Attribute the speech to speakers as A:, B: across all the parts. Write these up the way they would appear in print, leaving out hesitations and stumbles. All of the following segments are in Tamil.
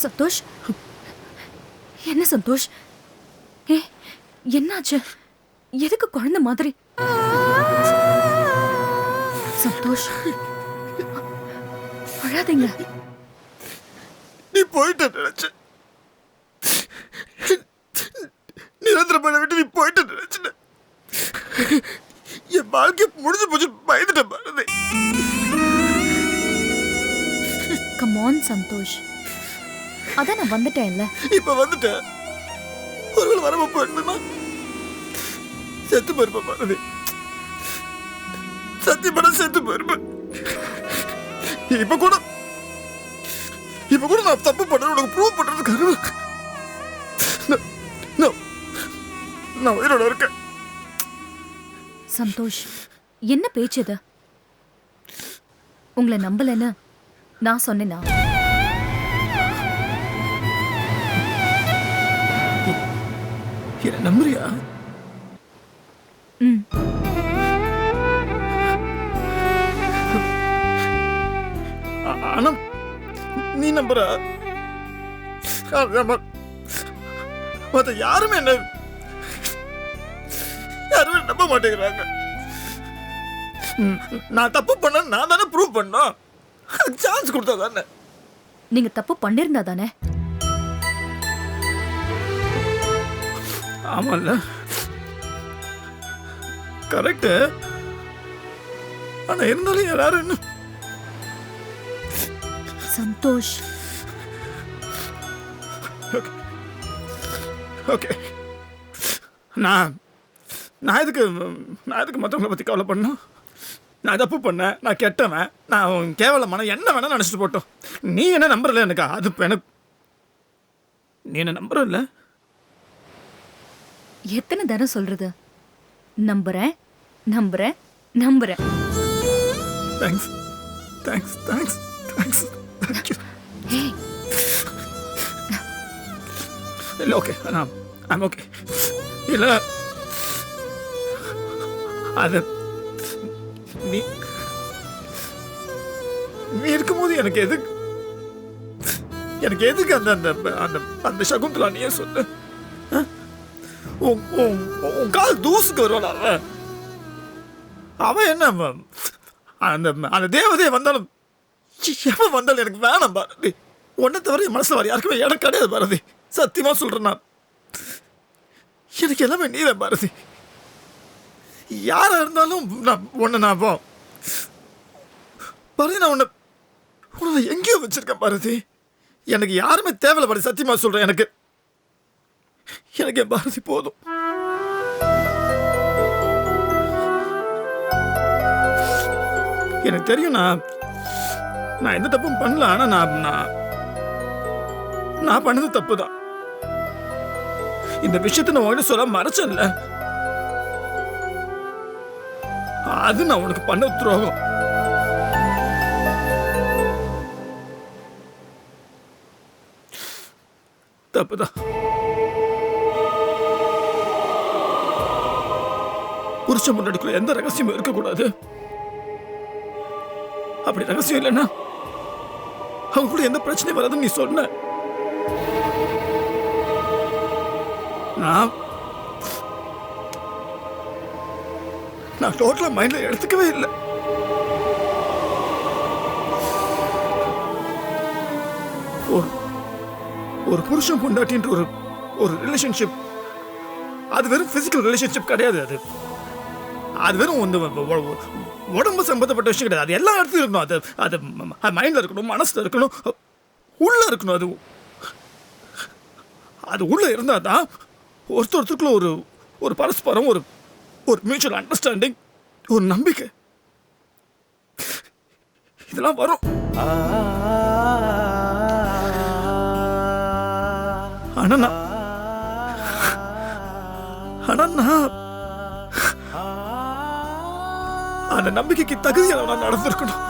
A: சந்தோஷ், என்ன சந்தோஷ்? ஏ, என்னாச்சு? எதுக்கு குழந்தை மாதிரி? சந்தோஷ், அழாதீங்க.
B: நீ போயிட்ட நினைச்ச, நிரந்தரமான விட்டு நீ போயிட்ட நினைச்ச. என் வாழ்க்கை முடிஞ்சு போச்சு, பயந்துட்டேன் பாரதி.
A: கம் ஆன் சந்தோஷ், அதான் நான் வந்துட்டேன்ல.
B: இப்ப வந்துட்டேன். ஒருவேளை வரமா போயிருந்தா செத்து போயிருப்பேன் பாரதி. சத்தியப்பட செத்து போயிருப்பேன். இப்ப கூட நான் தப்பு பண்ண உனக்கு ப்ரூவ் பண்றதுக்காக நான் உயிரோட இருக்கேன்.
A: சந்தோஷ், என்ன பேச்சு இது? உங்களை நம்பலன்னு நான் சொன்னேனா?
B: என்ன நம்புறியா? ஆனா நீ நம்புற? மத்த யாருமே யாருமே நம்ப மாட்டேங்கிறாங்க. நான் தப்பு பண்ண நான் தானே ப்ரூவ் பண்ணோம். சான்ஸ் கொடுத்தா தானே.
A: நீங்க தப்பு பண்ணிருந்தா தானே?
B: ஆமால்ல, கரெக்ட். ஆனா இருந்தாலும் யாரும் என்ன
A: சந்தோஷ்.
B: ஓகே, நான் எதுக்கு மற்றவங்களை பற்றி கவலை பண்ணோம்? நான் தப்பு பண்ணேன், நான் கெட்டவன், நான் கேவலமான என்ன வேணா நினச்சிட்டு போட்டோம். நீ என்ன நம்புறல எனக்கு? அது எனக்கு நீ என்ன நம்புறல?
A: எத்தனை தரம் சொல்றது? நம்புறேன் நம்புறேன் நம்புறேன்.
B: Thanks thanks thanks thanks thank you. இல்லை, ஓகே, ஐம் ஓகே. இல்லை, அது நீ இருக்கும்போது எனக்கு எதுக்கு அந்த அந்த அந்த சகுந்தலா நீயே சொல்லு. உன் கால் தூசுக்கு வருவாள் அவன் என்ன அந்த அந்த தேவதையை வந்தாலும் எவன் வந்தாலும் எனக்கு வேணாம் பாரதி. உன்னை தவிர என் மனசுல வர யாருக்குமே இடம் கிடையாது பாரதி. சத்தியமா சொல்றேன், நான் எனக்கு எல்லாமே நீதான் பாரதி. யாரா இருந்தாலும் நான் பாரதி, நான் உன்னை எங்கேயோ வச்சிருக்கேன் பாரதி. எனக்கு யாருமே தேவையில்ல பாரதி, சத்தியமா சொல்றேன். எனக்கு என் பாரதி போதும். எனக்கு தெரியும் நான் எந்த தப்பும் பண்ணல. ஆனா நான் பண்ணது தப்புதான். இந்த விஷயத்தை நான் உன்கிட்ட சொல்ல மறைச்சேன்ல, அது நான் உனக்கு பண்ண துரோகம். தப்புதான். புருஷன் முன்னாடிக்குள்ள எந்த ரகசியமும் இருக்கக்கூடாது. அப்படி ரகசியம் இல்லைன்னா அவங்க கூட எந்த பிரச்சனையும் வராதுன்னு நீ சொன்ன. நான் டோட்டலா மைண்ட்ல எடுத்துக்கவே இல்லை. ஒரு புருஷன் பொண்டாட்டின்ற ஒரு ரிலேஷன்ஷிப், அது வெறும் பிசிக்கல் ரிலேஷன்ஷிப் கிடையாது. அது வெறும் உடம்பு சம்பந்தப்பட்ட விஷயம் கிடையாது. அது எல்லா இடத்துலையும் இருக்கணும். அது மைண்ட்ல இருக்கணும், மனசுல இருக்கணும், உள்ள இருக்கணும். அது உள்ள இருந்தா தான் ஒருத்தருக்குள்ள ஒரு பரஸ்பரம், ஒரு மியூச்சுவல் அண்டர்ஸ்டாண்டிங், ஒரு நம்பிக்கை, இதெல்லாம் வரும். ஆனா அந்த நம்பிக்கைக்கு தகுதியாக நான் நடந்திருக்கணும்.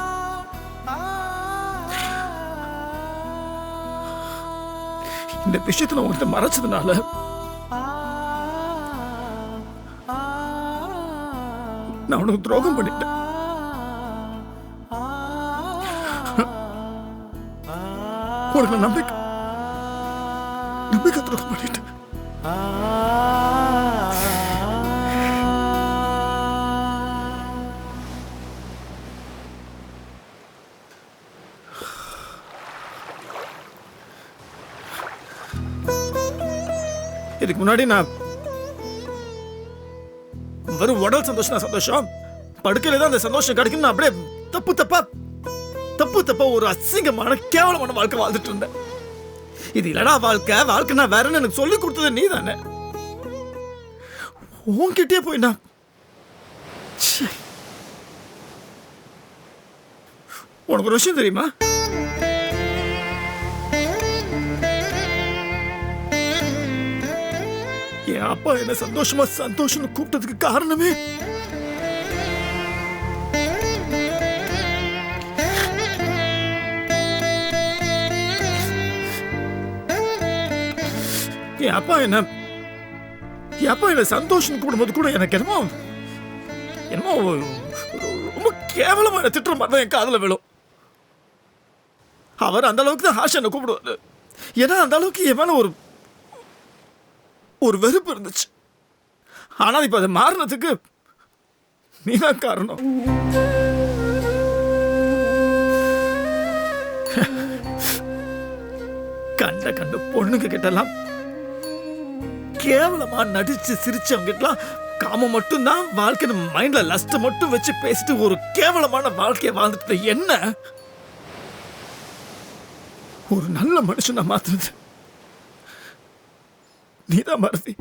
B: இந்த விஷயத்துல உங்கள்கிட்ட மறைச்சதுனால நான் உனக்கு துரோகம் பண்ணிட்டேன். உனக்கு நம்பிக்கை உனக்கு துரோகம் பண்ணிட்டேன். இதுக்கு முன்னாடி நான் வெறும் உடல் சந்தோஷம் தான் சந்தோஷம், படுக்கையில தான் அந்த சந்தோஷம் கிடைக்கும். நான் அப்படியே தப்பு தப்பா ஒரு அசிங்கமான கேவலமான வாழ்க்கை வாழ்ந்துட்டு இருந்தேன். இது இல்லடா வாழ்க்கை நான் வேறன்னு எனக்கு சொல்லி கொடுத்தது நீ தானே. உன்கிட்டே போய் நான் உனக்கு ஒரு விஷயம் தெரியுமா? என் அப்பா என்ன சந்தோஷம்னு கூப்பிட்டதுக்கு காரணமே என் அப்பா என்ன சந்தோஷம் கூடும்போது கூட எனக்கு என்னமோ ரொம்ப கேவலமா என்ன திட்டுற மாதிரி தான் என் காதுல விழும். அவர் அந்த அளவுக்கு தான் ஹாஷ் என்ன கூப்பிடுவாரு. ஏன்னா அந்த அளவுக்கு என் மேல ஒரு வெறுப்பு இருந்துச்சு. ஆனால் இப்ப அது மாறினதுக்கு நீதான் காரணம். கண்ட பொண்ணுங்க கிட்டலாம் கேவலமா நடிச்சு சிரிச்சவங்க கிட்டலாம் காம மட்டும் தான் வாழ்க்கை, மைண்ட்ல லஸ்ட் மட்டும் வச்சு பேசிட்டு ஒரு கேவலமான வாழ்க்கையை வாழ்ந்துட்டு என்ன ஒரு நல்ல மனுஷனா மாத்துறது நீதான் மறதி.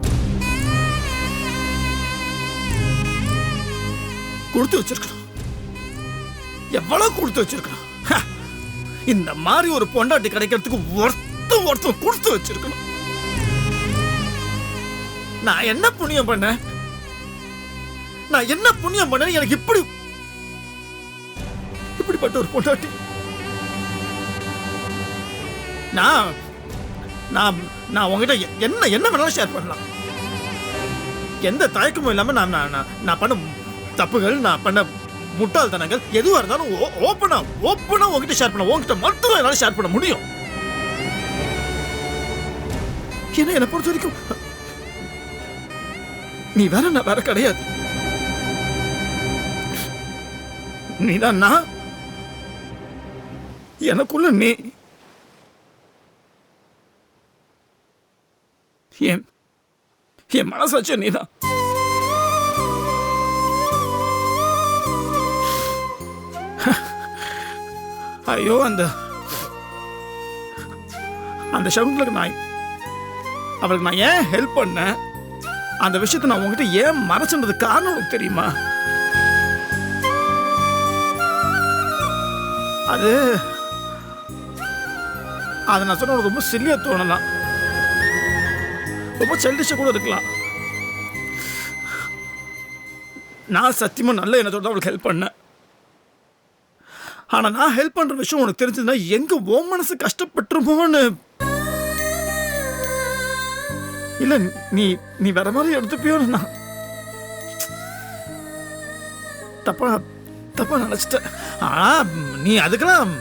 B: கொடுத்து வச்சிருக்கணும், எவ்வளவு கொடுத்து வச்சிருக்கணும். இந்த மாதிரி ஒரு பொண்டாட்டி கிடைக்கிறதுக்கு ஒருத்தம் கொடுத்து வச்சிருக்கணும். நான் என்ன புண்ணியம் பண்ணேன் எனக்கு இப்படிப்பட்ட ஒரு பொண்டாட்டி. நான் உங்ககிட்ட என்ன வேணாலும் ஷேர் பண்ணலாம். எந்த தயக்கமும் இல்லாம நான் பண்ண தப்புகள், நான் பண்ண முட்டாள்தனங்கள் எதுவா இருந்தாலும் ஓப்பனா உங்ககிட்ட ஷேர் பண்ண, உங்ககிட்ட மட்டும் தான் என்னால ஷேர் பண்ண முடியும். ஏன்னா என்னை பொறுத்த வரைக்கும் நீ வேற, நான் வேற கிடையாது. நீதான் நான், எனக்குள்ள நீ. என் மனசாட்சி நீதான். ஐயோ அந்த சகுந்தலுக்கு அவளுக்கு நான் ஏன் ஹெல்ப் பண்ண, அந்த விஷயத்தை நான் உங்ககிட்ட ஏன் மறைச்சுன்றது காரணம் உனக்கு தெரியுமா? அது நான் சொன்ன ரொம்ப சில்லியா தோணலாம், ரொம்ப செல்டிஷா கூட இருக்கலாம். நான் சத்தியமா நல்ல எண்ணத்தோட அவளுக்கு ஹெல்ப் பண்ணேன். ஆனா நான் ஹெல்ப் பண்ற விஷயம் உனக்கு தெரிஞ்சதுன்னா எங்க உன் மனசு கஷ்டப்பட்டுருமோன்னு. இல்ல நீ வேற மாதிரி எடுத்துப்பியோன்னு நான் தப்பா நினைச்சிட்டேன். ஆனா நீ அதுக்கெல்லாம்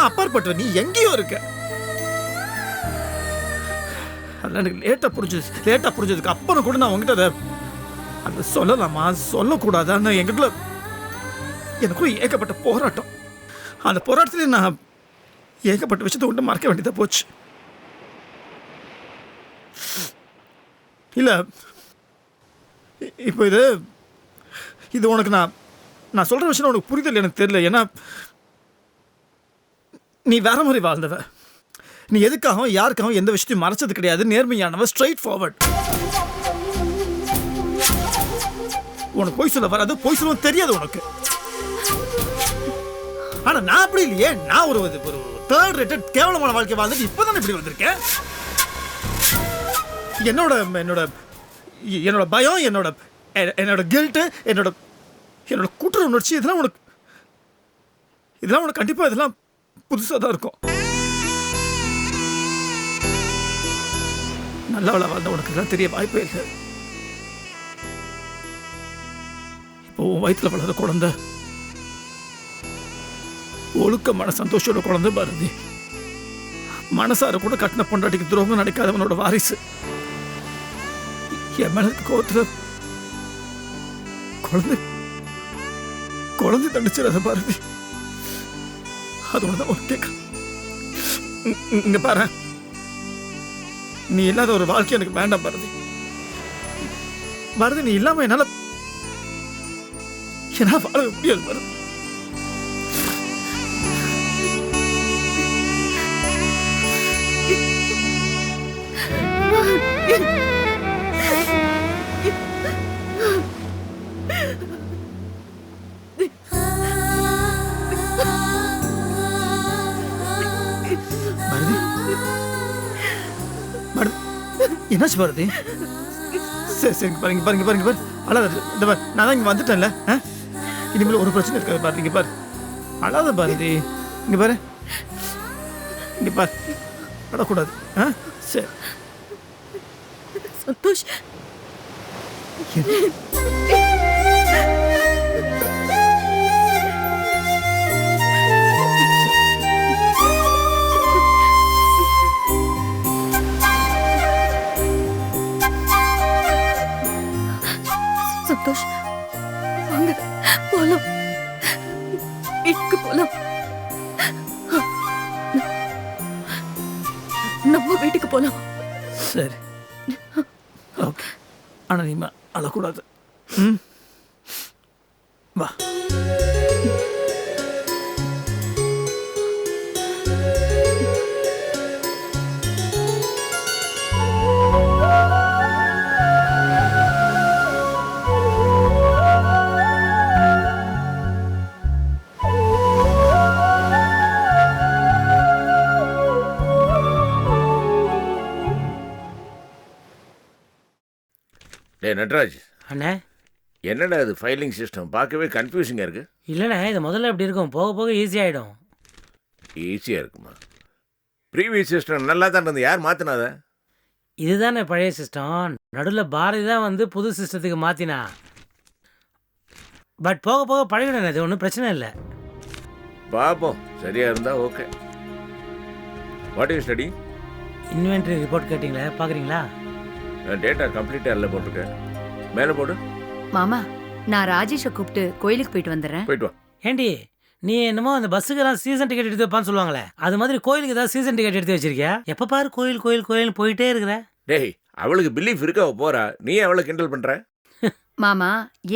B: அப்பாற்பட்ட, நீ எங்கேயோ இருக்க. அதெல்லாம் எனக்கு லேட்டா புரிஞ்சதுக்கு அப்புறம் கூட நான் உங்ககிட்ட அதை சொல்லலாமா சொல்லக்கூடாதான்னு எனக்குள்ள ஏகப்பட்ட போராட்டம். அந்த போராட்டத்திலே நான் ஏகப்பட்ட விஷயத்தை ஒன்று மறக்க வேண்டியதா போச்சு. இல்ல இப்போ இது உனக்கு நான் சொல்ற விஷயம் உனக்கு புரிதல் எனக்கு தெரியல. ஏன்னா நீ வேற மாதிரி வாழ்ந்தவ. நீ எதுக்காகவும் யாருக்காகவும் எந்த விஷயத்தையும் மறைச்சது கிடையாது. நேர்மையானவ, ஸ்ட்ரைட் ஃபார்வர்ட். உனக்கு பொய் சொல்ல வராது, பொய் சொல்ல தெரியாது உனக்கு. ஆனா நான் அப்படி இல்லையே. நான் ஒரு தேர்ட் ரேட்டட் கேவலமான வாழ்க்கை வாழ்ந்துட்டு இப்பதான் இப்படி வந்திருக்கேன். என்னோட பயம், என்னோட கில்ட், என்னோட குற்ற உணர்ச்சி, இதெல்லாம் உனக்கு கண்டிப்பா இதெல்லாம் புதுசா தான் இருக்கும். நல்லவளா வாழ்ந்த உனக்கு இதெல்லாம் தெரிய வாய்ப்பே இல்லை. இப்போ உன் வயிற்றுல வளர்ந்த குழந்தை ஒழுக்கமான சந்தோஷோட குழந்தை பாரதி. மனசார கூட கட்டின பொண்டாட்டிக்கு துரோகம் நடக்காதவனோட வாரிசு. என் மேல இருக்க கோவத்துல குழந்தை தண்டிச்சிடாத பாரதி. அது ஒண்ணுதான் ஒரு கேட்க. இங்க பாரு, நீ இல்லாத ஒரு வாழ்க்கை எனக்கு வேண்டாம் பாரதி. பாரதி, நீ இல்லாம என்னால வாழ முடியாது பாரதி. என்னாச்சு பாரதி? சரி சரி, பாருங்க பாருங்க பாருங்க பாரு, அழாத. இந்த பாரு, நான் தான் இங்கே வந்துட்டேன்ல. இனிமேல் ஒரு பிரச்சனை இருக்காது பாரு. இங்கே பாரு, அழாத பாரதி. இங்கே பாரு, இங்கே பாரு, அழக்கூடாது. சரி
A: சந்தோஷ், சந்தோஷ், வாங்க போலாம், வீட்டுக்கு போலாம். நம்ம வீட்டுக்கு போலாம்.
B: சரி, ஓகே. ஆனால் நீ அழக்கூடாது. வா.
C: டே நட்ராஜ்
D: அண்ணே,
C: என்னடா இது ஃபைலிங் சிஸ்டம் பார்க்கவே கன்ஃபியூசிங்காக இருக்கு.
D: இல்லைண்ணே, இது முதல்ல எப்படி இருக்கும், போக போக ஈஸி ஆகிடும்.
C: ஈஸியாக இருக்குமா? ப்ரீவியஸ் சிஸ்டம் நல்லா தான் இருந்தது, யார் மாற்றினாத?
D: இதுதானே பழைய சிஸ்டம். நடுவில் பாரதி தான் வந்து புது சிஸ்டத்துக்கு மாற்றினா. பட் போக போக பழகிடும், இது ஒன்றும் பிரச்சனை இல்லை.
C: பார்ப்போம், சரியாக இருந்தால் okay. What you study?
D: Inventory report கேட்டிங்களே, பார்க்குறீங்களா?
C: டேட்டா கம்ப்ளீட்டாக இல்லை போட்டிருக்கேன். மேலே போடு.
E: மாமா, நான் ராஜேஷை கூப்பிட்டு கோயிலுக்கு போயிட்டு வந்துடுறேன்.
C: போயிட்டு வா.
D: ஏண்டி, நீ என்னமோ அந்த பஸ்ஸுக்கெல்லாம் சீசன் டிக்கெட் எடுத்து வைப்பான்னு சொல்லுவாங்களே, அது மாதிரி கோயிலுக்கு ஏதாவது சீசன் டிக்கெட் எடுத்து வச்சிருக்கியா? எப்போ பாரு கோயில் கோயில் கோயில் போயிட்டே இருக்கிற.
C: டேய், அவளுக்கு பிலீஃப் இருக்க போறா, நீ அவளை கிண்டல் பண்ற?
E: மாமா,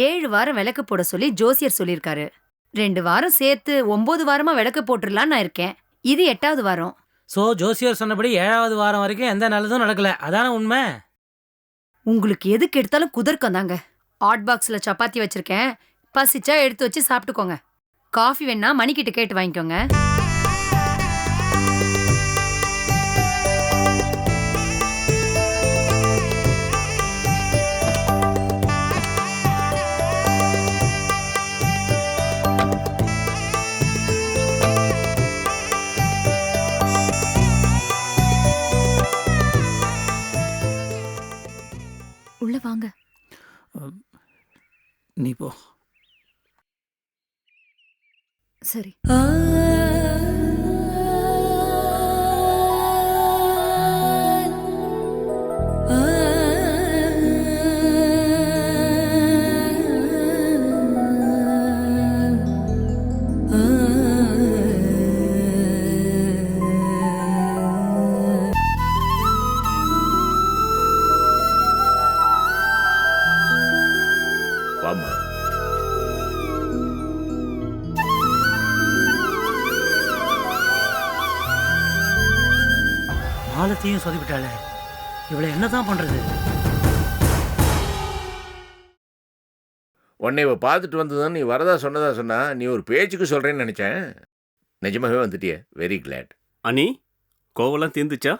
E: 7 வாரம் விளக்கு போட சொல்லி ஜோசியர் சொல்லியிருக்காரு. 2 வாரம் சேர்த்து 9 வாரமா விளக்கு போட்டுடலான்னு நான் இருக்கேன். இது 8வது வாரம்.
D: ஸோ ஜோசியர் சொன்னபடி 7வது வாரம் வரைக்கும் எந்த நல்லதும் நடக்கல, அதான உண்மை?
E: உங்களுக்கு எதுக்கு எடுத்தாலும் குதர்க்கம் தாங்க. ஹாட் பாக்ஸ்ல சப்பாத்தி வச்சிருக்கேன், பசிச்சா எடுத்து வச்சு சாப்பிட்டுக்கோங்க. காஃபி வேணா மணிக்கிட்ட கேட்டு வாங்கிக்கோங்க.
A: உள்ள வாங்க.
B: நீ போ.
A: சரி.
C: வாமா.
D: மாலத்தையும் சொதப்பிட்டாளே, இவளை என்னதான் பண்றது?
C: உன்னை இவ பார்த்துட்டு வந்ததுன்னு நீ வரதா சொன்னா நீ ஒரு பேச்சுக்கு சொல்றேன்னு நினைச்சேன். நிஜமாவே வந்துட்டியே, வெரி கிளாட்.
F: அனி, கோவெல்லாம் தீர்ந்துச்சா?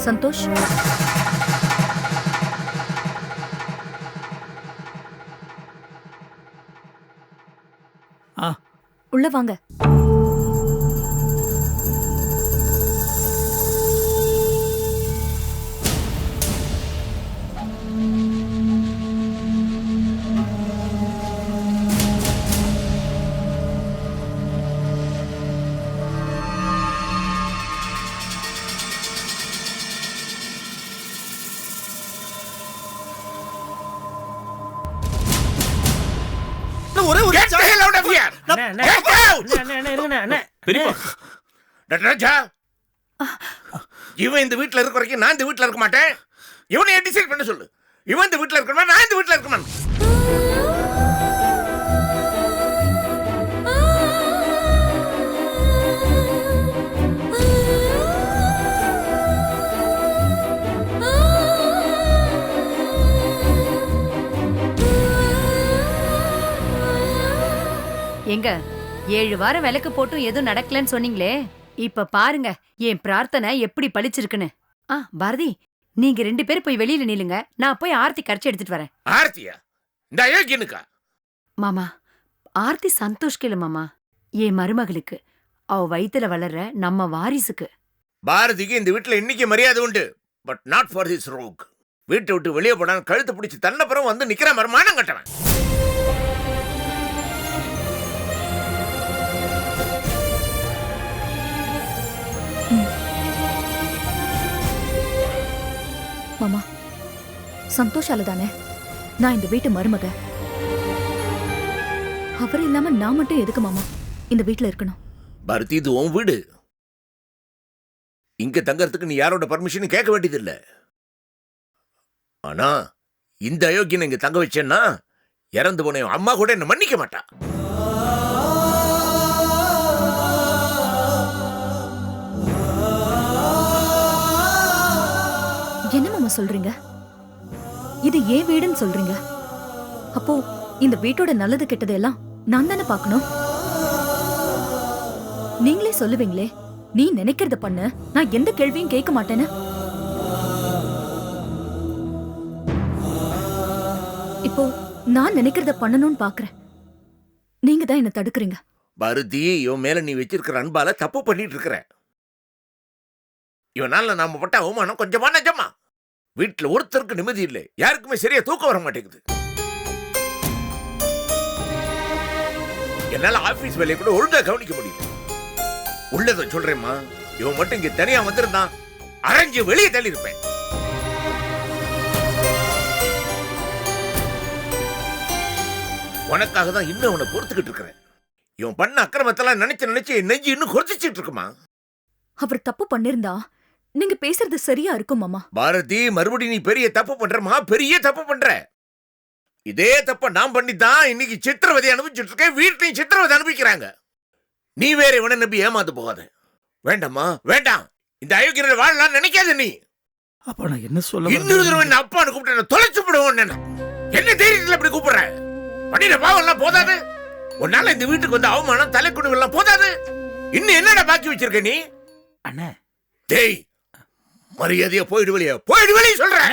A: சந்தோஷ்,
B: ஆ,
A: உள்ள வாங்க.
D: அண்ணே, அண்ணே, அண்ணே, அண்ணே, இருங்கண்ணே, அண்ணே.
F: பெரியப்பா
C: டாக்டர் ராஜா, இவன் இந்த வீட்டுல இருக்க வரைக்கும் நான் இந்த வீட்டுல இருக்க மாட்டேன். இவனை டிசைட் பண்ண சொல்லு. இவன் இந்த வீட்டுல இருக்கணுமா, நான் இந்த வீட்டுல இருக்கணும்?
E: எங்க 7 வாரம் விளக்கு போட்டும் எதுவும் நடக்கலன்னு சொன்னீங்களே, இப்ப பாருங்க என் பிரார்த்தனை எப்படி பளிச்சிருக்குன்னு. பாரதி, நீங்க 2 பேரும் போய் வெளியில நில்லுங்க, நான் போய் ஆர்த்தி கரைச்சி எடுத்துட்டு வரேன்.
C: ஆர்த்தியா? இந்த அயோக்கியனுக்கா?
E: மாமா, ஆர்த்தி சந்தோஷ்க்கு இல்ல மாமா, என் மருமகளுக்கு, அவ வயித்துல வளர்ற நம்ம வாரிசுக்கு.
C: பாரதிக்கு இந்த வீட்டுல இன்னைக்கு மரியாதை உண்டு, but not for this rogue. வீட்டை விட்டு வெளியே போனான் கழுத்து பிடிச்சி தன்னப்புறம் வந்து நிக்கிற மரமானம் கட்டவன்.
A: மாமா, சந்தோஷால தானே நான் இந்த வீட்டு மருமக. அவர் இல்லாம நான் மட்டும் எதுக்கு மாமா இந்த வீட்டுல இருக்கணும்?
C: பாரதி, இது உன் வீடு. இங்க தங்கறதுக்கு நீ யாரோட பர்மிஷன் கேட்க வேண்டியதில்லை. ஆனா இந்த அயோக்கியனை இங்க தங்க வச்சேன்னா இறந்து போன என் அம்மா கூட என்ன மன்னிக்க மாட்டா.
A: என்ன மாமா சொல்றீங்க? இது ஏன் வீடுன்னு சொல்றீங்க? அப்போ இந்த வீட்டோட நல்லது கெட்டது எல்லாம் நான் தானே பார்க்கணும். நீங்களே சொல்லுவீங்களே, நீ நினைக்கிறத பண்ண, நான் எந்த கேள்வியும் கேட்க மாட்டேன்னு. இப்போ நான் நினைக்கிறத பண்ணணும்னு பாக்குறேன், நீங்க தான் என்ன தடுக்கிறீங்க.
C: பாரதி, இவன் மேல நீ வச்சிருக்கிற அன்பால தப்பு பண்ணிட்டு இருக்கிற. இவனால நாம பட்ட அவமானம் கொஞ்சமா நஜமா? வீட்டுல ஒருத்தருக்கு நிம்மதி இல்லை, யாருக்குமே சரியா தூக்கம் வர மாட்டேங்குது. என்னால ஆபீஸ் வேலையை கூட ஒழுங்கா கவனிக்க முடியல. உள்ளத சொல்றேம்மா, இவன் மட்டும் இங்க தனியா வந்திருந்தான் அரைஞ்சு வெளியே தள்ளி இருப்பேன். உனக்காக தான் இன்னும் அவனை பொறுத்துக்கிட்டு இருக்கிறேன். இவன் பண்ண அக்கிரமத்தெல்லாம் நினைச்சு நினைச்சு என் நெஞ்சு இன்னும் கொதிச்சிட்டு இருக்குமா?
A: அவர் தப்பு பண்ணிருந்தா நீங்க பேசுறது சரியா இருக்கும் மாமா.
C: பாரதி, மறுபடியும் நீ பெரிய தப்பு பண்றமா, பெரிய தப்பு பண்ற. இதே தப்ப நான் பண்ணித்தான் இன்னைக்கு சித்திரவதை அனுபவிச்சுட்டு இருக்கேன். வீட்டையும் சித்திரவதை அனுபவிக்கிறாங்க. நீ வேற இவனை நம்பி ஏமாந்து போகாத. வேண்டாமா, வேண்டாம். இந்த அயோக்கியரை வாழலாம் நினைக்காத. நீ
B: அப்ப நான் என்ன சொல்ல
C: இன்னொரு தடவை என்ன அப்பான்னு கூப்பிட்டு தொலைச்சு விடுவோம். என்ன தைரியத்துல இப்படி கூப்பிடுற? பண்ணின பாவம் எல்லாம் போதாது? உன்னால இந்த வீட்டுக்கு வந்து அவமானம், தலைக்குணவு எல்லாம் போதாது? இன்னும் என்னடா பாக்கி வச்சிருக்க நீ?
D: அண்ணே,
C: டேய், மரியாதையா போயிடு வெளியே, போயிடு வெளியே சொல்றேன்.